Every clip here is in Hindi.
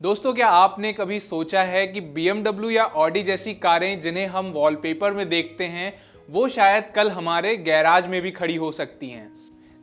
दोस्तों, क्या आपने कभी सोचा है कि BMW या ऑडी जैसी कारें जिन्हें हम वॉलपेपर में देखते हैं वो शायद कल हमारे गैराज में भी खड़ी हो सकती हैं।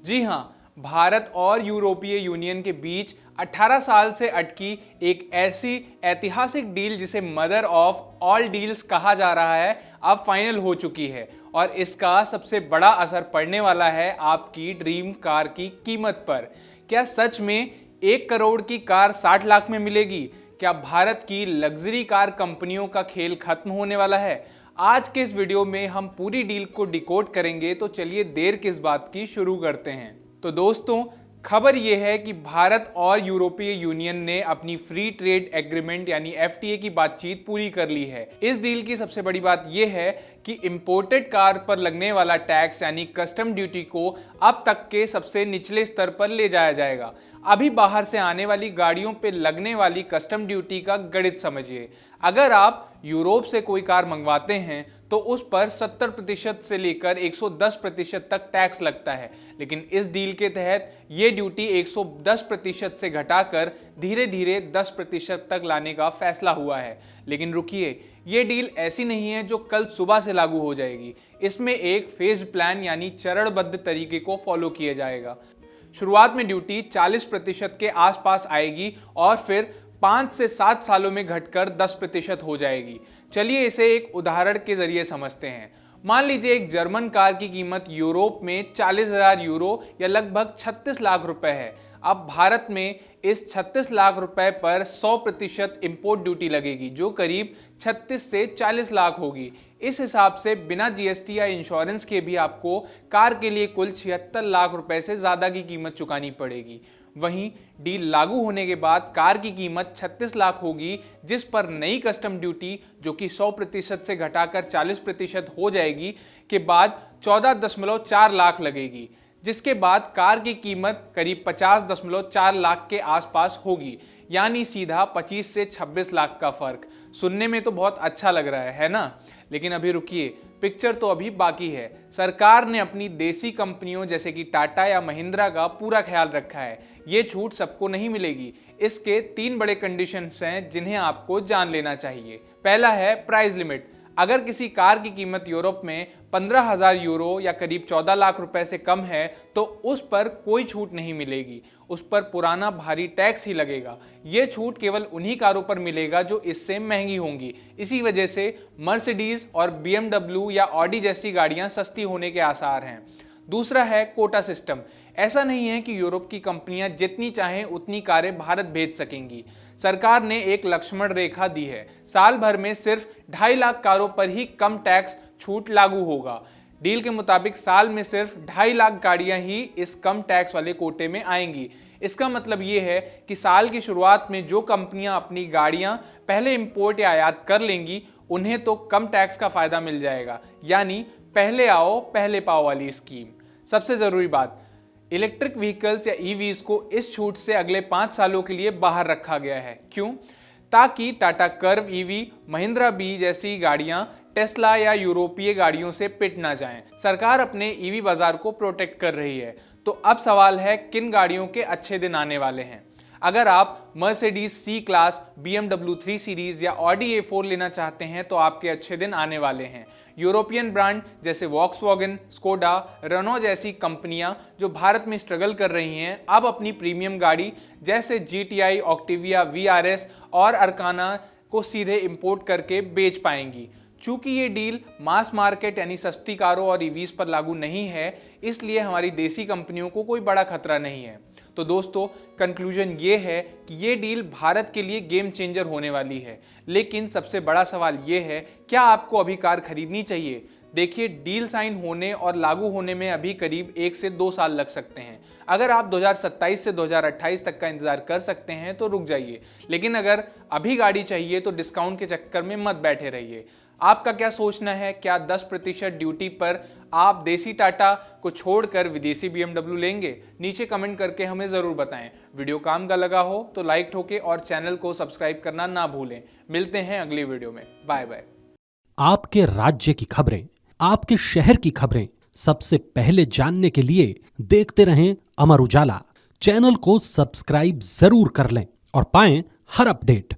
जी हाँ, भारत और यूरोपीय यूनियन के बीच 18 साल से अटकी एक ऐसी ऐतिहासिक डील जिसे मदर ऑफ ऑल डील्स कहा जा रहा है अब फाइनल हो चुकी है और इसका सबसे बड़ा असर पड़ने वाला है आपकी ड्रीम कार की कीमत पर। क्या सच में 1 करोड़ की कार 60 लाख में मिलेगी? क्या भारत की लग्जरी कार कंपनियों का खेल खत्म होने वाला है? आज के इस वीडियो में हम पूरी डील को डिकोड करेंगे, तो चलिए देर किस बात की, शुरू करते हैं। तो दोस्तों, खबर यह है कि भारत और यूरोपीय यूनियन ने अपनी फ्री ट्रेड एग्रीमेंट यानी FTA की बातचीत पूरी कर ली है। इस डील की सबसे बड़ी बात यह है कि इंपोर्टेड कार पर लगने वाला टैक्स यानी कस्टम ड्यूटी को अब तक के सबसे निचले स्तर पर ले जाया जाएगा। अभी बाहर से आने वाली गाड़ियों पर लगने वाली कस्टम ड्यूटी का गणित समझिए। अगर आप यूरोप से कोई कार मंगवाते हैं तो उस पर 70% से लेकर 110% तक टैक्स लगता है, लेकिन इस डील के तहत ये ड्यूटी 110% से घटाकर धीरे धीरे 10% तक लाने का फैसला हुआ है। लेकिन रुकिए, ये डील ऐसी नहीं है जो कल सुबह से लागू हो जाएगी। इसमें एक फेज प्लान यानी चरणबद्ध तरीके को फॉलो किया जाएगा। शुरुआत में ड्यूटी 40% के आसपास आएगी और फिर 5 से 7 सालों में घटकर 10% हो जाएगी। चलिए इसे एक उदाहरण के जरिए समझते हैं। मान लीजिए एक जर्मन कार की कीमत यूरोप में 40,000 यूरो या लगभग 36 लाख रुपए है। अब भारत में इस 36 लाख रुपए पर 100% इंपोर्ट ड्यूटी लगेगी जो करीब 36 से 40 लाख होगी। इस हिसाब से बिना GST या इंश्योरेंस के भी आपको कार के लिए कुल 76 लाख रुपए से ज्यादा की कीमत चुकानी पड़ेगी। वहीं डील लागू होने के बाद कार की कीमत 36 लाख होगी, जिस पर नई कस्टम ड्यूटी जो कि 100% से घटाकर 40% हो जाएगी के बाद 14.4 लाख लगेगी, जिसके बाद कार की कीमत करीब 50.4 लाख के आसपास होगी, यानी सीधा 25 से 26 लाख का फर्क। सुनने में तो बहुत अच्छा लग रहा है ना? लेकिन अभी रुकिए, पिक्चर तो अभी बाकी है। सरकार ने अपनी देसी कंपनियों जैसे कि टाटा या महिंद्रा का पूरा ख्याल रखा है। ये छूट सबको नहीं मिलेगी। इसके 3 बड़े कंडीशंस हैं जिन्हें आपको जान लेना चाहिए। पहला है प्राइस लिमिट। अगर किसी कार की कीमत यूरोप में 15,000 यूरो या करीब 14 लाख रुपए से कम है तो उस पर कोई छूट नहीं मिलेगी, उस पर पुराना भारी टैक्स ही लगेगा। ये छूट केवल उन्हीं कारों पर मिलेगा जो इससे महंगी होंगी। इसी वजह से मर्सिडीज और BMW या ऑडी जैसी गाड़ियां सस्ती होने के आसार हैं। दूसरा है कोटा सिस्टम। ऐसा नहीं है कि यूरोप की कंपनियां जितनी चाहें उतनी कारें भारत भेज सकेंगी। सरकार ने एक लक्ष्मण रेखा दी है। साल भर में सिर्फ 2.5 लाख कारों पर ही कम टैक्स छूट लागू होगा। डील के मुताबिक साल में सिर्फ 2.5 लाख गाड़ियां ही इस कम टैक्स वाले कोटे में आएंगी। इसका मतलब ये है कि साल की शुरुआत में जो कंपनियां अपनी गाड़ियां पहले इंपोर्ट या आयात कर लेंगी उन्हें तो कम टैक्स का फायदा मिल जाएगा, यानी पहले आओ पहले पाओ वाली स्कीम। सबसे जरूरी बात, इलेक्ट्रिक व्हीकल्स या EVs को इस छूट से अगले 5 सालों के लिए बाहर रखा गया है। क्यों? ताकि Tata curve EV, Mahindra B जैसी गाड़ियां टेस्ला या यूरोपीय गाड़ियों से पिट ना जाएं। सरकार अपने EV बाजार को प्रोटेक्ट कर रही है। तो अब सवाल है किन गाड़ियों के अच्छे दिन आने वाले हैं। अगर आप Mercedes C class, BMW 3 series या ऑडी A4 लेना चाहते हैं तो आपके अच्छे दिन आने वाले हैं। यूरोपियन ब्रांड जैसे वॉक्सवैगन, स्कोडा, रेनो जैसी कंपनियां जो भारत में स्ट्रगल कर रही हैं अब अपनी प्रीमियम गाड़ी जैसे GTI, ऑक्टिविया, VRS और अरकाना को सीधे इंपोर्ट करके बेच पाएंगी। चूंकि ये डील मास मार्केट यानी सस्ती कारों और EVs पर लागू नहीं है, इसलिए हमारी देसी कंपनियों को कोई बड़ा खतरा नहीं है। तो दोस्तों, कंक्लूजन ये है कि ये डील भारत के लिए गेम चेंजर होने वाली है। लेकिन सबसे बड़ा सवाल ये है, क्या आपको अभी कार खरीदनी चाहिए? देखिए, डील साइन होने और लागू होने में अभी करीब 1 से 2 साल लग सकते हैं। अगर आप 2027 से 2028 तक का इंतजार कर सकते हैं तो रुक जाइए, लेकिन अगर अभी गाड़ी चाहिए तो डिस्काउंट के चक्कर में मत बैठे रहिए। आपका क्या सोचना है? क्या 10% ड्यूटी पर आप देसी टाटा को छोड़कर विदेशी BMW लेंगे? नीचे कमेंट करके हमें जरूर बताएं। वीडियो काम का लगा हो तो लाइक ठोके और चैनल को सब्सक्राइब करना ना भूलें। मिलते हैं अगली वीडियो में। Bye bye. आपके राज्य की खबरें, आपके शहर की खबरें सबसे पहले जानने के लिए देखते रहें अमर उजाला। चैनल को सब्सक्राइब जरूर कर लें और पाएं हर अपडेट